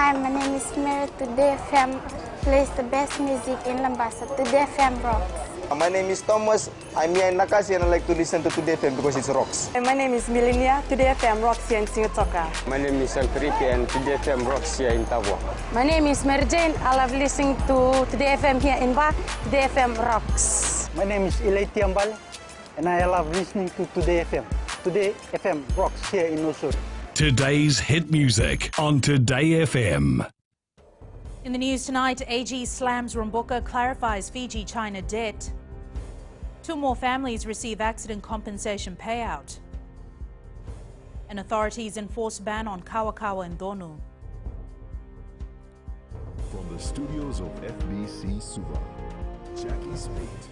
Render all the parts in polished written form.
Hi, my name is Mary. Today FM plays the best music in Lambasa. Today FM rocks. My name is Thomas. I'm here in Nakasi and I like to listen to Today FM because it rocks. My name is Milenia. Today FM rocks here in Singapour. My name is Alfripi and Today FM rocks here in Tabwa. My name is Mary Jane. I love listening to Today FM here in Ba. Today FM rocks. My name is Ilay Tiambal and I love listening to Today FM. Today FM rocks here in Osur. Today's hit music on Today FM. In the news tonight, AG slams Rumbuka, clarifies Fiji-China debt. 2 more families receive accident compensation payout. And authorities enforce ban on kawakawa in Donu. From the studios of FBC Suva, Jackie Smith.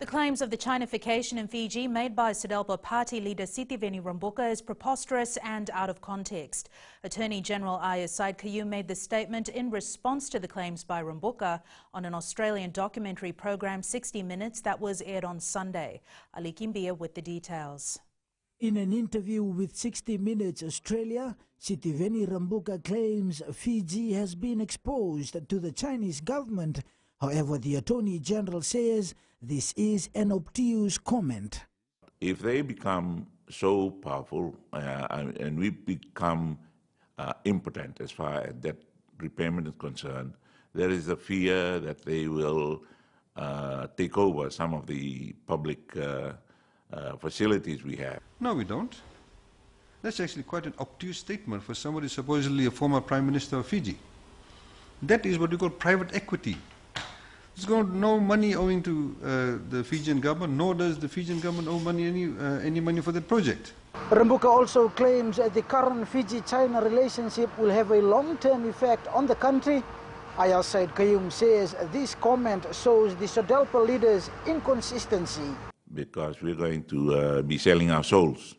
The claims of the Chinification in Fiji made by SODELPA party leader Sitiveni Rumbuka is preposterous and out of context. Attorney General Aya Said Qayyum made the statement in response to the claims by Rumbuka on an Australian documentary program 60 Minutes that was aired on Sunday. Ali Kimbia with the details. In an interview with 60 Minutes Australia, Sitiveni Rumbuka claims Fiji has been exposed to the Chinese government. However, the Attorney General says this is an obtuse comment. If they become so powerful and we become impotent as far as debt repayment is concerned, there is a fear that they will take over some of the public facilities we have. No, we don't. That's actually quite an obtuse statement for somebody supposedly a former Prime Minister of Fiji. That is what we call private equity. There's no money owing to the Fijian government, nor does the Fijian government owe money, any money for that project. Rumbuka also claims that the current Fiji-China relationship will have a long-term effect on the country. Aya Said Qayyum says this comment shows the SODELPA leaders' inconsistency. Because we're going to be selling our souls.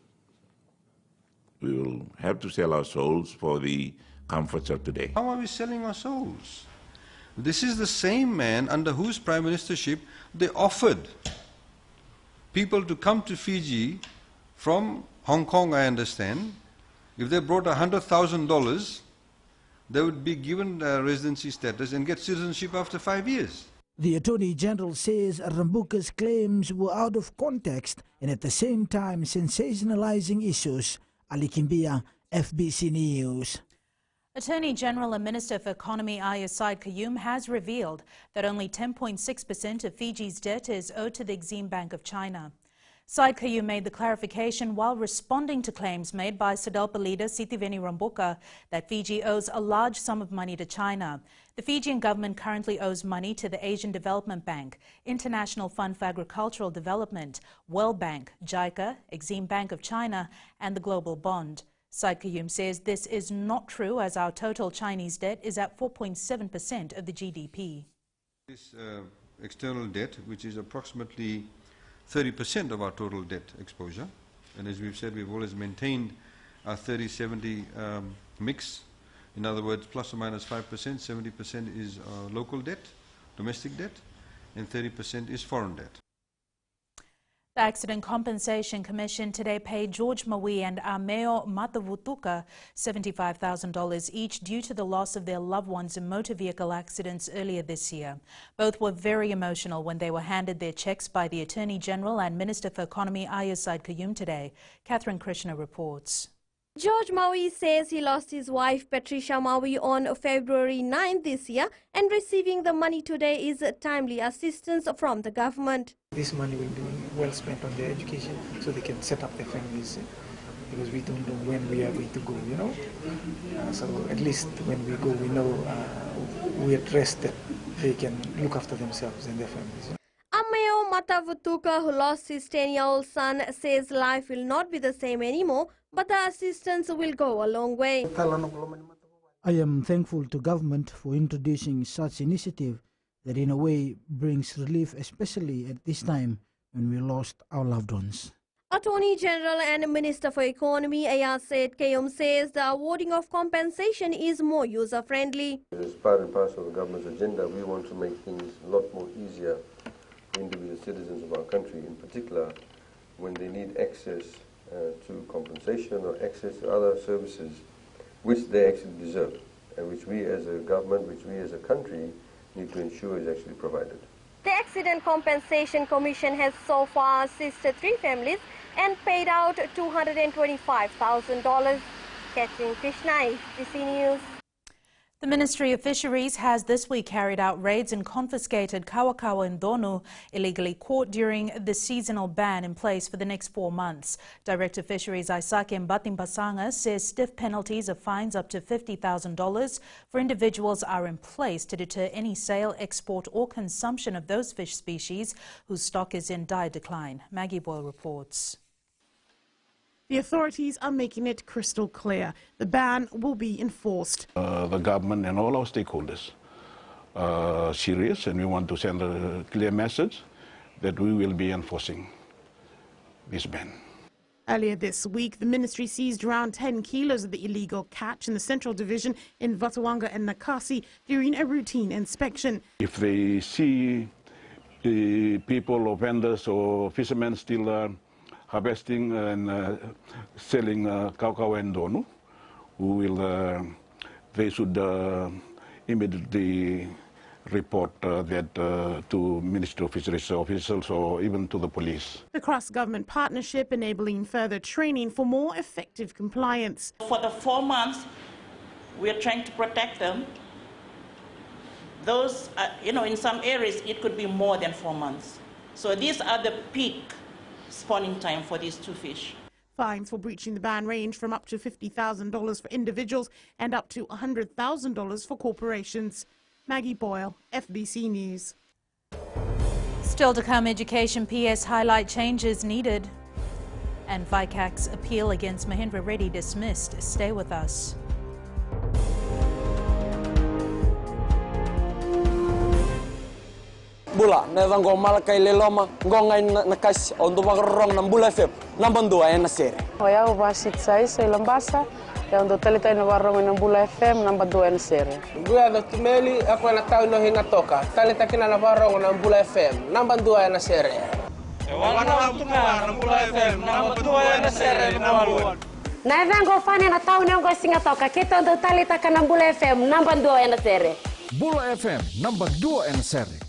We will have to sell our souls for the comforts of today. How are we selling our souls? This is the same man under whose prime ministership they offered people to come to Fiji from Hong Kong, I understand. If they brought $100,000, they would be given residency status and get citizenship after 5 years. The Attorney General says Rumbuka's claims were out of context and at the same time sensationalizing issues. Ali Kimbia, FBC News. Attorney General and Minister for Economy Aya Said Qayyum has revealed that only 10.6% of Fiji's debt is owed to the Exim Bank of China. Said Qayyum made the clarification while responding to claims made by SODELPA leader Sitiveni Rumbuka that Fiji owes a large sum of money to China. The Fijian government currently owes money to the Asian Development Bank, International Fund for Agricultural Development, World Bank, JICA, Exim Bank of China, and the Global Bond. Said Qayyum says this is not true as our total Chinese debt is at 4.7% of the GDP. This external debt, which is approximately 30% of our total debt exposure, and as we've said, we've always maintained our 30-70 mix. In other words, plus or minus 5%, 70% is local debt, domestic debt, and 30% is foreign debt. The Accident Compensation Commission today paid George Maui and Ameo Matavutuka $75,000 each due to the loss of their loved ones in motor vehicle accidents earlier this year. Both were very emotional when they were handed their checks by the Attorney General and Minister for Economy Aya Said Qayyum today. Catherine Krishna reports. George Maui says he lost his wife Patricia Maui on February 9 this year, and receiving the money today is timely assistance from the government. This money will be well spent on their education so they can set up their families, because we don't know when we are going to go, you know. So at least when we go, we know we are trust that they can look after themselves and their families. Ameo Matavutuka, who lost his 10-year-old son, says life will not be the same anymore, but the assistance will go a long way. I am thankful to government for introducing such initiative that in a way brings relief, especially at this time when we lost our loved ones. Attorney General and Minister for Economy Aya Said Qayyum says the awarding of compensation is more user-friendly. As part and parcel of the government's agenda, we want to make things a lot more easier for individual citizens of our country, in particular when they need access to compensation or access to other services which they actually deserve. and which we as a government, which we as a country need to ensure is actually provided. The Accident Compensation Commission has so far assisted 3 families and paid out $225,000. Catherine Krishna, FBC News. The Ministry of Fisheries has this week carried out raids and confiscated kawakawa and donu illegally caught during the seasonal ban in place for the next 4 months. Director of Fisheries Isake Mbatimbasanga says stiff penalties of fines up to $50,000 for individuals are in place to deter any sale, export or consumption of those fish species whose stock is in dire decline. Maggie Boyle reports. The authorities are making it crystal clear. The ban will be enforced. The government and all our stakeholders are serious, and we want to send a clear message that we will be enforcing this ban. Earlier this week, the ministry seized around 10 kilos of the illegal catch in the Central Division in Vatawanga and Nakasi during a routine inspection. If they see the people or vendors or fishermen still harvesting and selling kawakawa and donu, they should immediately report that to Ministry of Fisheries officials or even to the police. The cross-government partnership enabling further training for more effective compliance. For the 4 months, we are trying to protect them. Those, in some areas it could be more than 4 months. So these are the peak spawning time for these 2 fish. Fines for breaching the ban range from up to $50,000 for individuals and up to $100,000 for corporations. Maggie Boyle, FBC News. Still to come, Education PS highlight changes needed. And VICAC's appeal against Mahendra Reddy dismissed. Stay with us. Bula neva ngomal kay leloma ngongay nakas ondo magrong ng Bula FM nambang 2 na sere. Hoya ubasit sai lambasa ya ondo talita na warong ng Bula FM nambang 2 na sere. Gua do tumeli ako na tao no hinga toka talita kina na warong ng Bula FM nambang 2 na sere. Wana tuka ng Bula FM nambang 2 na sere nawaluan. Na vengo fane na tao ngo singa toka kita ondo talita ka ng Bula FM nambang 2 na sere. Bula FM nambang 2 na sere.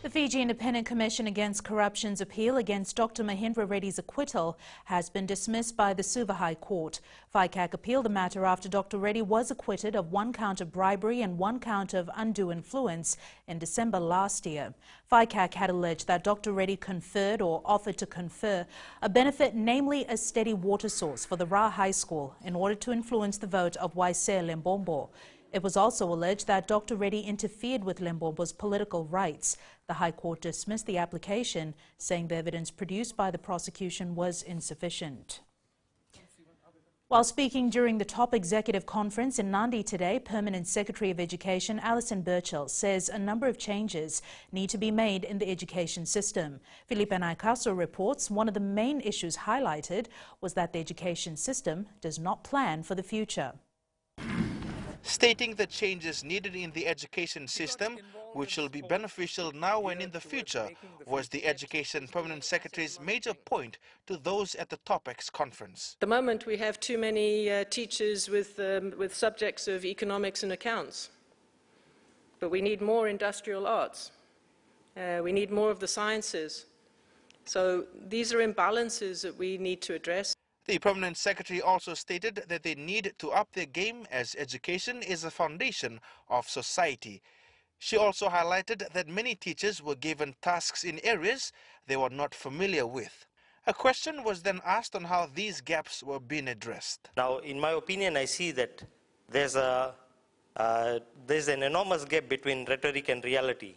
The Fiji Independent Commission Against Corruption's appeal against Dr. Mahendra Reddy's acquittal has been dismissed by the Suva High Court. VICAC appealed the matter after Dr. Reddy was acquitted of 1 count of bribery and 1 count of undue influence in December last year. VICAC had alleged that Dr. Reddy conferred or offered to confer a benefit, namely a steady water source for the Ra High School, in order to influence the vote of Waisea Lembombo. It was also alleged that Dr. Reddy interfered with Lembombo's political rights. The High Court dismissed the application, saying the evidence produced by the prosecution was insufficient. While speaking during the top executive conference in Nandi today, Permanent Secretary of Education Alison Birchall says a number of changes need to be made in the education system. Felipe Naikaso reports one of the main issues highlighted was that the education system does not plan for the future. Stating the changes needed in the education system, which will be beneficial now and in the future, was the Education Permanent Secretary's major point to those at the TOPEX conference. At the moment, we have too many teachers with subjects of economics and accounts. But we need more industrial arts. We need more of the sciences. So these are imbalances that we need to address. The Permanent Secretary also stated that they need to up their game as education is a foundation of society. She also highlighted that many teachers were given tasks in areas they were not familiar with. A question was then asked on how these gaps were being addressed. Now, in my opinion, I see that there's an enormous gap between rhetoric and reality.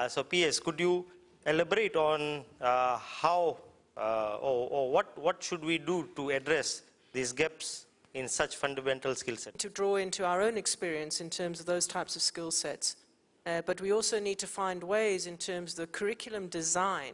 So, PS, could you elaborate on how or what should we do to address these gaps in such fundamental skill sets? To draw into our own experience in terms of those types of skill sets. But we also need to find ways in terms of the curriculum design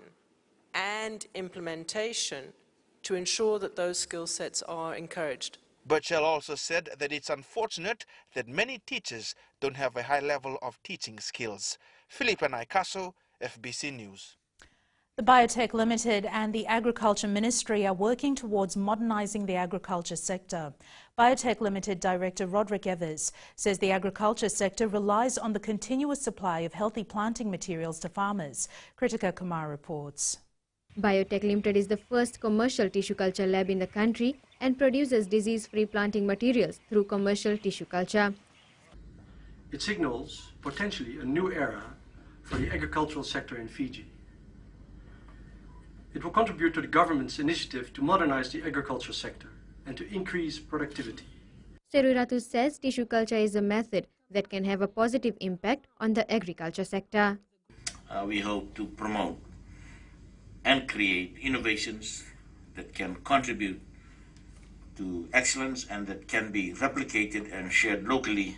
and implementation to ensure that those skill sets are encouraged. Birchall also said that it's unfortunate that many teachers don't have a high level of teaching skills. Felipe Naikaso, FBC News. The Biotech Limited and the Agriculture Ministry are working towards modernising the agriculture sector. Biotech Limited Director Roderick Evers says the agriculture sector relies on the continuous supply of healthy planting materials to farmers. Kritika Kumar reports. Biotech Limited is the first commercial tissue culture lab in the country and produces disease-free planting materials through commercial tissue culture. It signals potentially a new era for the agricultural sector in Fiji. It will contribute to the government's initiative to modernize the agriculture sector and to increase productivity. Seruratu says tissue culture is a method that can have a positive impact on the agriculture sector. We hope to promote and create innovations that can contribute to excellence and that can be replicated and shared locally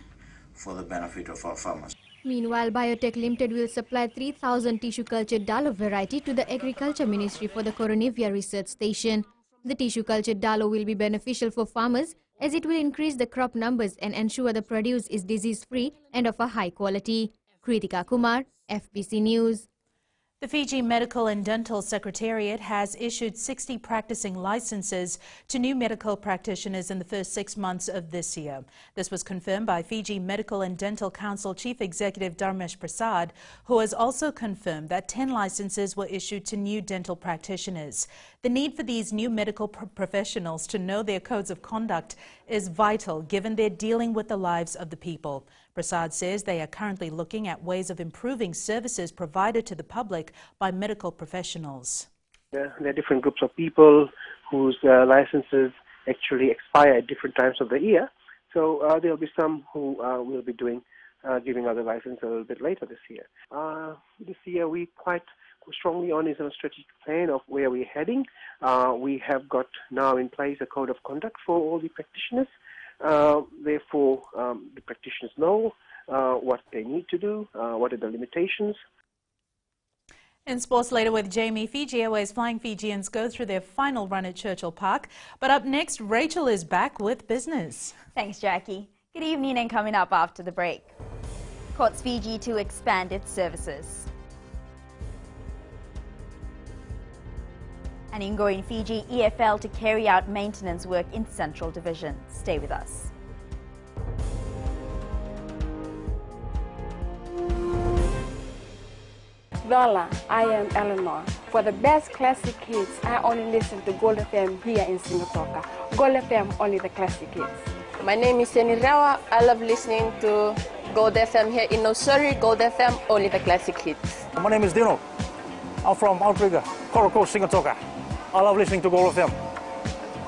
for the benefit of our farmers. Meanwhile, Biotech Limited will supply 3,000 tissue culture dalo variety to the Agriculture Ministry for the Coronavia Research Station. The tissue culture dalo will be beneficial for farmers as it will increase the crop numbers and ensure the produce is disease-free and of a high quality. Kritika Kumar, FBC News. The Fiji Medical and Dental Secretariat has issued 60 practicing licenses to new medical practitioners in the first 6 months of this year. This was confirmed by Fiji Medical and Dental Council Chief Executive Dharmesh Prasad, who has also confirmed that 10 licenses were issued to new dental practitioners. The need for these new medical professionals to know their codes of conduct is vital given they're dealing with the lives of the people. Prasad says they are currently looking at ways of improving services provided to the public by medical professionals. There are different groups of people whose licenses actually expire at different times of the year. So there will be some who will be giving other licenses a little bit later this year. This year we quite strongly on is a strategic plan of where we're heading. We have got now in place a code of conduct for all the practitioners. Therefore, the practitioners know what they need to do, what are the limitations. In sports later with Jamie, Fiji Airways Flying Fijians go through their final run at Churchill Park. But up next, Rachel is back with business. Thanks, Jackie. Good evening, and coming up after the break. Courts Fiji to expand its services. And Ingo in Fiji, EFL to carry out maintenance work in Central Division. Stay with us. Lola, I am Eleanor. For the best classic hits, I only listen to Gold FM here in Singapore. Gold FM, only the classic hits. My name is Yeni Rawa. I love listening to Gold FM here in Nosuri. Gold FM, only the classic hits. My name is Dino. I'm from Outrigger, Coral Coast, Singatoka. I love listening to Gold FM,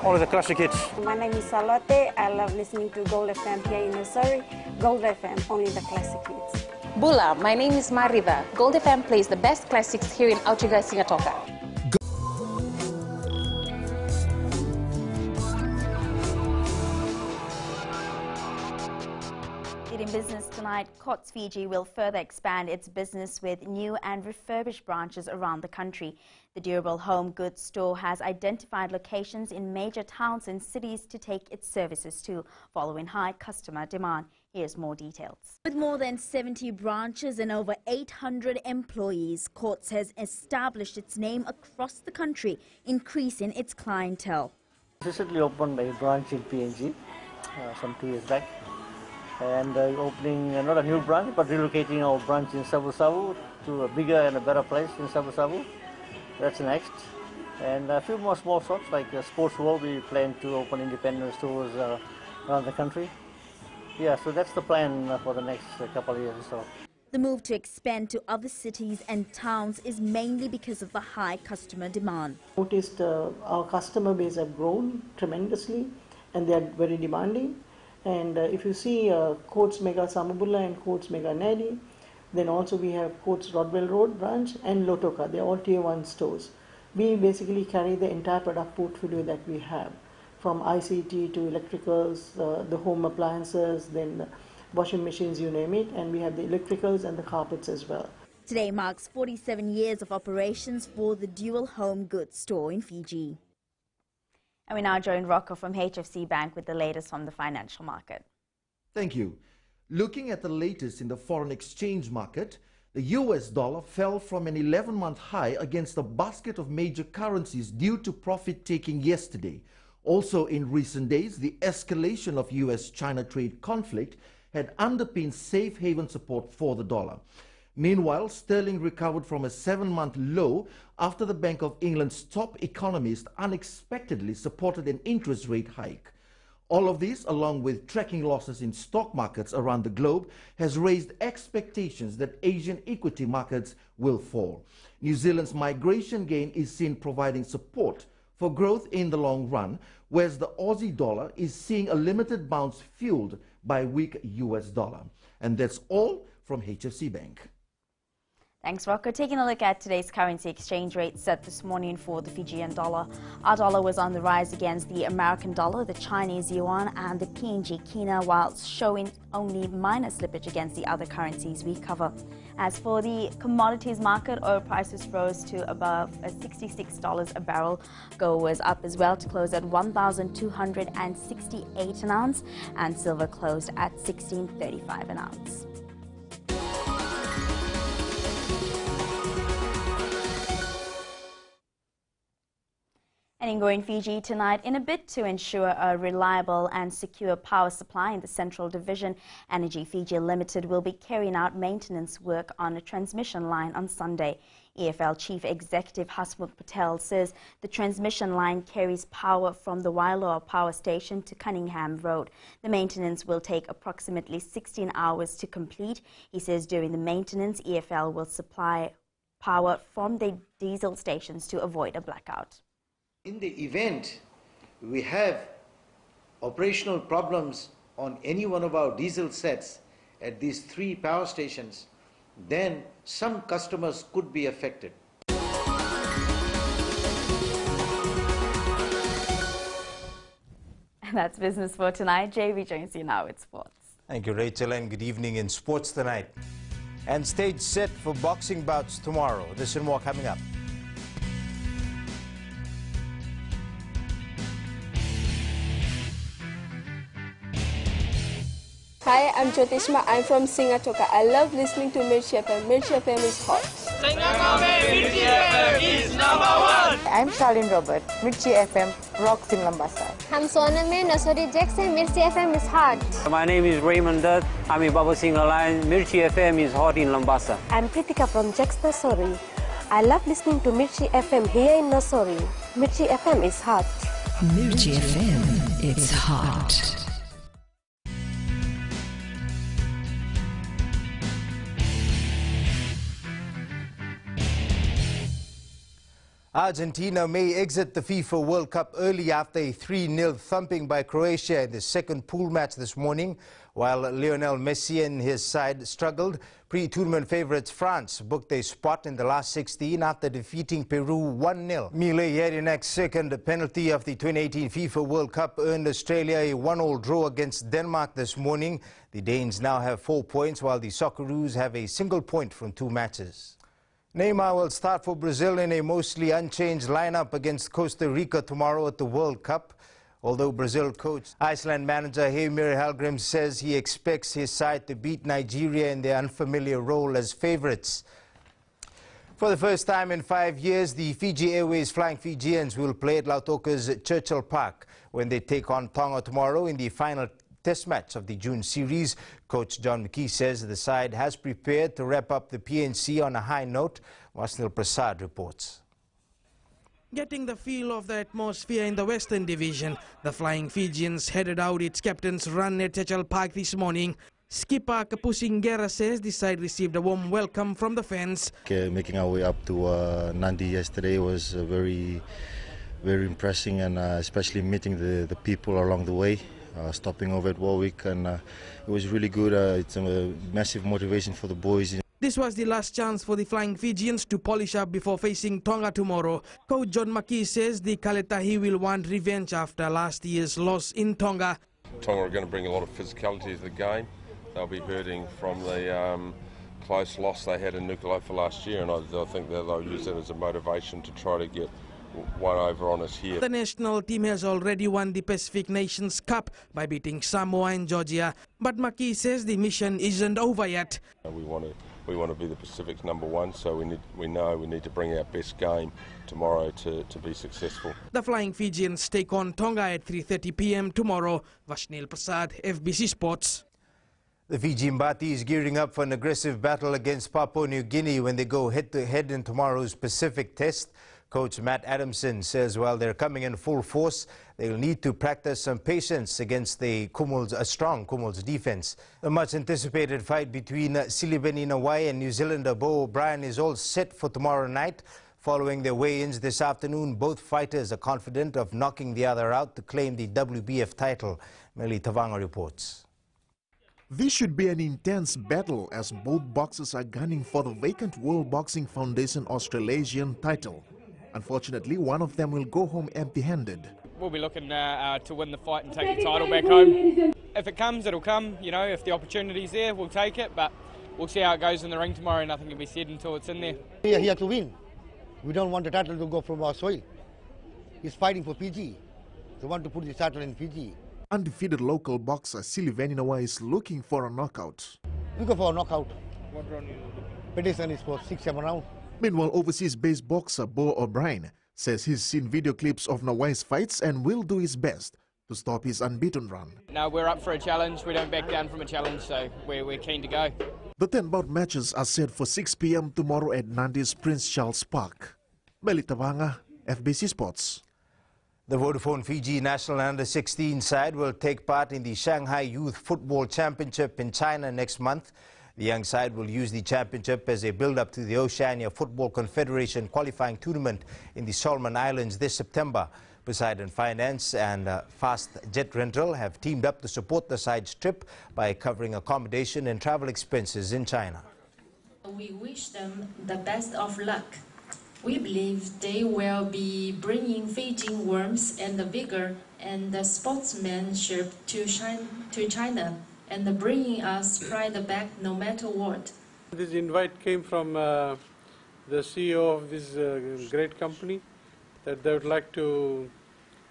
only the classic hits. My name is Salote. I love listening to Gold FM here in Nosuri. Gold FM, only the classic hits. Bula, my name is Mariva. Gold FM plays the best classics here in Outrigger, Singatoka. In business tonight, Courts Fiji will further expand its business with new and refurbished branches around the country. The Durable Home Goods Store has identified locations in major towns and cities to take its services to, following high customer demand. Here's more details. With more than 70 branches and over 800 employees, Courts has established its name across the country, increasing its clientele. Recently opened a branch in PNG some 2 years back. And opening not a new branch, but relocating our branch in Sabu Sabu to a bigger and a better place in Sabu Sabu. That's next. And a few more small shops like Sports World. We plan to open independent stores around the country. Yeah, so that's the plan for the next couple of years or so. The move to expand to other cities and towns is mainly because of the high customer demand. Noticed our customer base have grown tremendously, and they are very demanding. And if you see Courts Mega Samabulla and Courts Mega Nadi, then also we have Courts Rodwell Road branch and Lotoka. They are all tier 1 stores. We basically carry the entire product portfolio that we have, from ICT to electricals, the home appliances, then washing machines, you name it, and we have the electricals and the carpets as well. Today marks 47 years of operations for the Dual Home Goods Store in Fiji. And we now join Rocco from HFC Bank with the latest from the financial market. Thank you. Looking at the latest in the foreign exchange market, The US dollar fell from an 11-month high against a basket of major currencies due to profit-taking yesterday. Also in recent days, the escalation of US-China trade conflict had underpinned safe haven support for the dollar. Meanwhile, sterling recovered from a 7-month low after the Bank of England's top economist unexpectedly supported an interest rate hike. All of this, along with tracking losses in stock markets around the globe, has raised expectations that Asian equity markets will fall. New Zealand's migration gain is seen providing support for growth in the long run, whereas the Aussie dollar is seeing a limited bounce fueled by weak US dollar. And that's all from HFC Bank. Thanks, Rocco. Taking a look at today's currency exchange rate set this morning for the Fijian dollar. Our dollar was on the rise against the American dollar, the Chinese yuan and the PNG kina, whilst showing only minor slippage against the other currencies we cover. As for the commodities market, oil prices rose to above $66 a barrel. Gold was up as well to close at $1,268 an ounce, and silver closed at $16.35 an ounce. And in Going Fiji tonight, in a bid to ensure a reliable and secure power supply in the Central Division, Energy Fiji Limited will be carrying out maintenance work on a transmission line on Sunday. EFL Chief Executive Hasmukh Patel says the transmission line carries power from the Wailoa Power Station to Cunningham Road. The maintenance will take approximately 16 hours to complete. He says during the maintenance, EFL will supply power from the diesel stations to avoid a blackout. In the event we have operational problems on any one of our diesel sets at these 3 power stations, then some customers could be affected. And that's business for tonight. JV joins you now with sports. Thank you, Rachel, and good evening in sports tonight. And stage set for boxing bouts tomorrow. This and more coming up. Hi, I'm Jyotishma. I'm from Singatoka. I love listening to Mirchi FM. Mirchi FM is hot. Mirchi FM is #1. I'm Charlene Robert. Mirchi FM rocks in Lambasa. I'm Soname Nasori Jackson. Mirchi FM is hot. My name is Raymond Dutt. I'm in Baba Singh Alliance. Mirchi FM is hot in Lambasa. I'm Pritika from Jax Nasori. I love listening to Mirchi FM here in Nasori. Mirchi FM is hot. Mirchi FM, it's hot. Argentina may exit the FIFA World Cup early after a 3-0 thumping by Croatia in the second pool match this morning. While Lionel Messi and his side struggled, pre-tournament favourites France booked a spot in the last 16 after defeating Peru 1-0. Mile Jedinak's second penalty of the 2018 FIFA World Cup earned Australia a 1-1 draw against Denmark this morning. The Danes now have 4 points, while the Socceroos have a single point from 2 matches. Neymar will start for Brazil in a mostly unchanged lineup against Costa Rica tomorrow at the World Cup. Although Brazil coach Iceland manager Heimir Hallgrim says he expects his side to beat Nigeria in their unfamiliar role as favourites. For the first time in 5 years, the Fiji Airways Flying Fijians will play at Lautoka's Churchill Park when they take on Tonga tomorrow in the final Test match of the June series. Coach John McKee says the side has prepared to wrap up the PNC on a high note. Wasnil Prasad reports. Getting the feel of the atmosphere in the Western Division, the Flying Fijians headed out its captain's run at Churchill Park this morning. Skipper Kapusingera says the side received a warm welcome from the fans. Making our way up to Nandi yesterday was very impressive, and especially meeting the people along the way. Stopping over at Warwick, and it was really good. It's a massive motivation for the boys. This was the last chance for the Flying Fijians to polish up before facing Tonga tomorrow. Coach John McKee says the Kaletahi will want revenge after last year's loss in Tonga. Tonga are going to bring a lot of physicality to the game. They'll be hurting from the close loss they had in Nuku'alofa last year, and I think that they'll use that as a motivation to try to get one over on us here. The national team has already won the Pacific Nations Cup by beating Samoa and Georgia, but McKee says the mission isn't over yet. We want to we want to be the Pacific's #1, so we know we need to bring our best game tomorrow to be successful. The Flying Fijians take on Tonga at 3:30 p.m. tomorrow. Vashnil Prasad, FBC Sports. The Fiji Mbati is gearing up for an aggressive battle against Papua New Guinea when they go head-to-head in tomorrow's Pacific Test. Coach Matt Adamson says while they're coming in full force, they'll need to practice some patience against a strong Kumuls defense. The much-anticipated fight between Silibeni Nawai and New Zealander Bo O'Brien is all set for tomorrow night. Following their weigh-ins this afternoon, both fighters are confident of knocking the other out to claim the WBF title. Meli Tavanga reports. This should be an intense battle as both boxers are gunning for the vacant World Boxing Federation Australasian title. Unfortunately, one of them will go home empty-handed. We'll be looking to win the fight and take the title back home. If it comes, it'll come. You know, if the opportunity's there, we'll take it. But we'll see how it goes in the ring tomorrow. Nothing can be said until it's in there. We are here to win. We don't want the title to go from our soil. He's fighting for Fiji. They want to put the title in Fiji. Undefeated local boxer Silibeni Nawai is looking for a knockout. We go for a knockout. What round are you looking? Petition is for 6-7 rounds. Meanwhile, overseas-based boxer Bo O'Brien says he's seen video clips of Nawai's fights and will do his best to stop his unbeaten run. No, we're up for a challenge. We don't back down from a challenge, so we're keen to go. The 10-bout matches are set for 6 p.m. tomorrow at Nandi's Prince Charles Park. Meli Tavanga, FBC Sports. The Vodafone Fiji national under-16 side will take part in the Shanghai Youth Football Championship in China next month. The young side will use the championship as a build-up to the Oceania Football Confederation qualifying tournament in the Solomon Islands this September. Poseidon Finance and Fast Jet Rental have teamed up to support the side's trip by covering accommodation and travel expenses in China. We wish them the best of luck. We believe they will be bringing Fijian warmth and the vigor and the sportsmanship to China and bringing us pride back no matter what. This invite came from the CEO of this great company that they would like to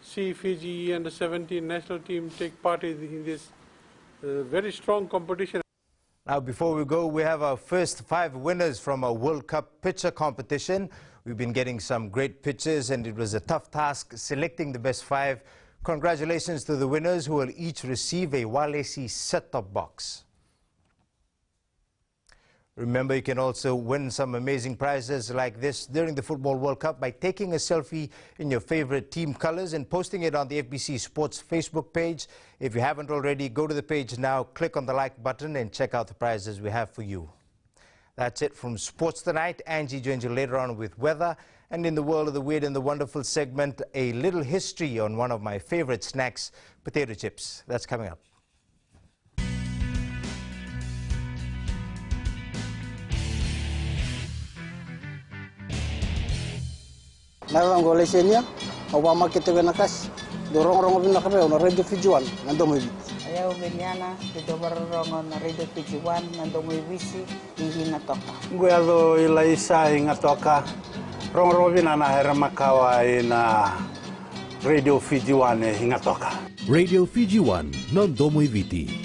see Fiji and the 17 national team take part in this very strong competition. Now, before we go, we have our first 5 winners from a World Cup pitcher competition. We've been getting some great pitchers, and it was a tough task selecting the best 5. Congratulations to the winners, who will each receive a Walesi set-top box. Remember, you can also win some amazing prizes like this during the Football World Cup by taking a selfie in your favorite team colors and posting it on the FBC Sports Facebook page. If you haven't already, go to the page now, click on the like button and check out the prizes we have for you. That's it from Sports Tonight. Angie joins you later on with weather. And in the world of the weird and the wonderful segment, a little history on one of my favorite snacks, potato chips. That's coming up. Narang golesenya, awama kita nakas, dorong bina kape, ona Radio Fiji One, nandomi. Ayaw benyana, dito barong na Radio Fiji One, nandomi visi, hinga toka. Guelo ilaisa hinga toka, rong bina na heramakawa ina Radio Fiji One hinga toka. Radio Fiji One, nandomi viti.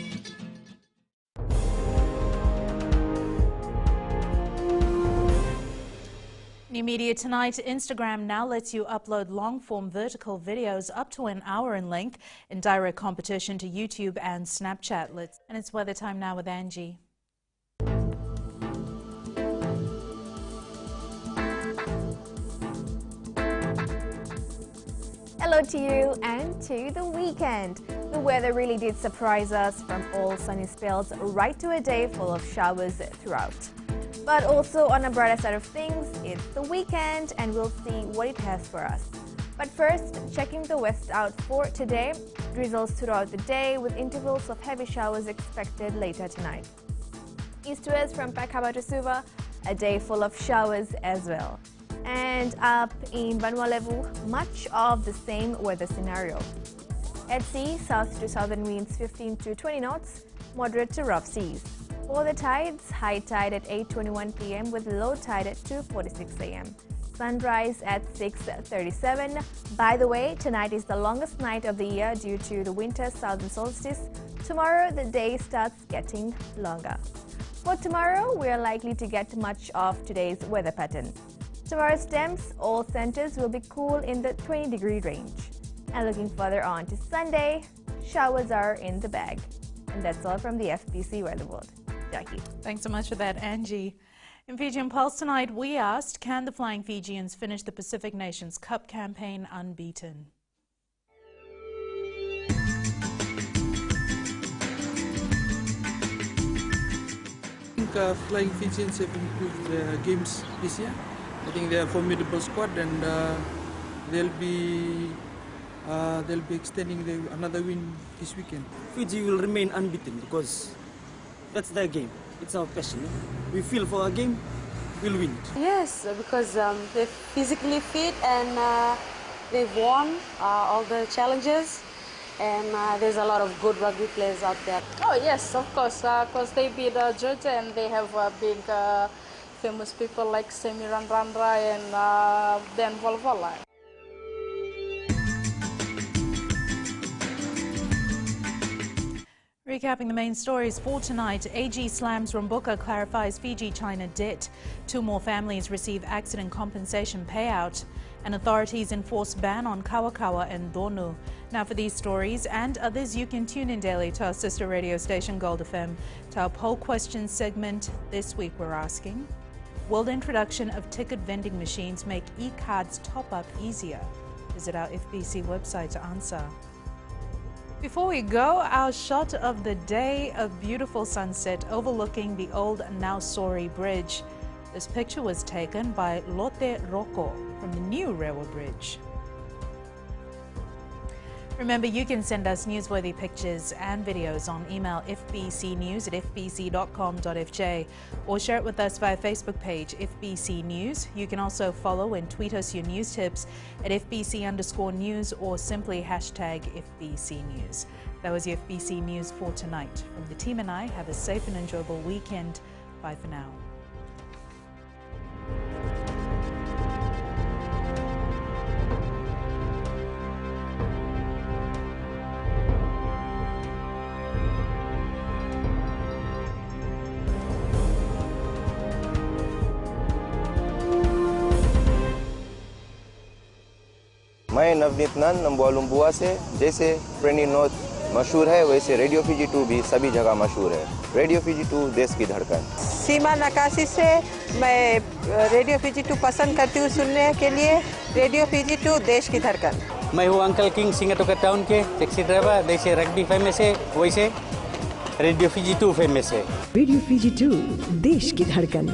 New Media Tonight, Instagram now lets you upload long-form vertical videos up to an hour in length in direct competition to YouTube and Snapchat. And it's weather time now with Angie. Hello to you and to the weekend. The weather really did surprise us, from all sunny spells right to a day full of showers throughout. But also, on a brighter side of things, it's the weekend and we'll see what it has for us. But first, checking the west out for today. Drizzles throughout the day with intervals of heavy showers expected later tonight. East to west from Pakaba to Suva, a day full of showers as well. And up in Vanuatu, much of the same weather scenario. At sea, south to southern winds 15 to 20 knots, moderate to rough seas. For the tides, high tide at 8:21 p.m. with low tide at 2:46 a.m. Sunrise at 6:37. By the way, tonight is the longest night of the year due to the winter southern solstice. Tomorrow, the day starts getting longer. For tomorrow, we are likely to get much of today's weather pattern. Tomorrow's temps, all centers will be cool in the 20-degree range. And looking further on to Sunday, showers are in the bag. And that's all from the FBC Weather World. Jackie. Thanks so much for that, Angie. In Fijian Pulse tonight, we asked, can the Flying Fijians finish the Pacific Nations Cup campaign unbeaten? I think Flying Fijians have improved their games this year. I think they are a formidable squad, and they'll be extending another win this weekend. Fiji will remain unbeaten because that's their game. It's our passion. We feel for our game, we'll win. Yes, because they're physically fit and they've won all the challenges. And there's a lot of good rugby players out there. Oh yes, of course, because they beat Georgia and they have big famous people like Semiran Randra and Dan Volvola. Recapping the main stories for tonight, AG slams Romboka, clarifies Fiji-China debt. 2 more families receive accident compensation payout. And authorities enforce ban on Kawakawa and Donu. Now for these stories and others, you can tune in daily to our sister radio station Gold FM. To our poll question segment, this week we're asking, will the introduction of ticket vending machines make e-cards top-up easier? Visit our FBC website to answer. Before we go, our shot of the day, a beautiful sunset overlooking the old Nausori Bridge. This picture was taken by Lotte Roko from the new Rewa Bridge. Remember, you can send us newsworthy pictures and videos on email fbcnews@fbc.com.fj or share it with us via Facebook page FBC News. You can also follow and tweet us your news tips at FBC_news or simply hashtag FBC News. That was the FBC News for tonight. From the team and I, have a safe and enjoyable weekend. Bye for now. मैं नवनीत नंद नंबुआ लुम्बुआ से। जैसे फ्रेंडी north मशहूर है, वैसे radio Fiji 2 भी सभी जगह मशहूर है। रेडियो फीजी 2 देश की धड़कन। सीमा नकाशी से मैं रेडियो फीजी 2 पसंद करती हूँ सुनने के लिए। रेडियो फीजी 2 देश की धड़कन। मैं हूँ अंकल किंग सिंगाटोका टाउन के टैक्सी ड्राइवर। जैसे रग्बी फेमस है, वैसे रेडियो फीजी 2 फेमस है। रेडियो फीजी 2 देश की धड़कन।